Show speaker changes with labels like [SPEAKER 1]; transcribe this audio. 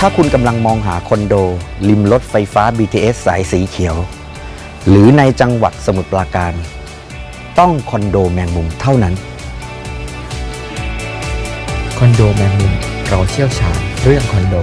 [SPEAKER 1] ถ้าคุณกำลังมองหาคอนโดริมรถไฟฟ้า BTS สายสีเขียวหรือในจังหวัดสมุทรปราการต้องคอนโดแมงมุมเท่านั้น
[SPEAKER 2] คอนโดแมงมุมเราเชี่ยวชาญเรื่องคอนโด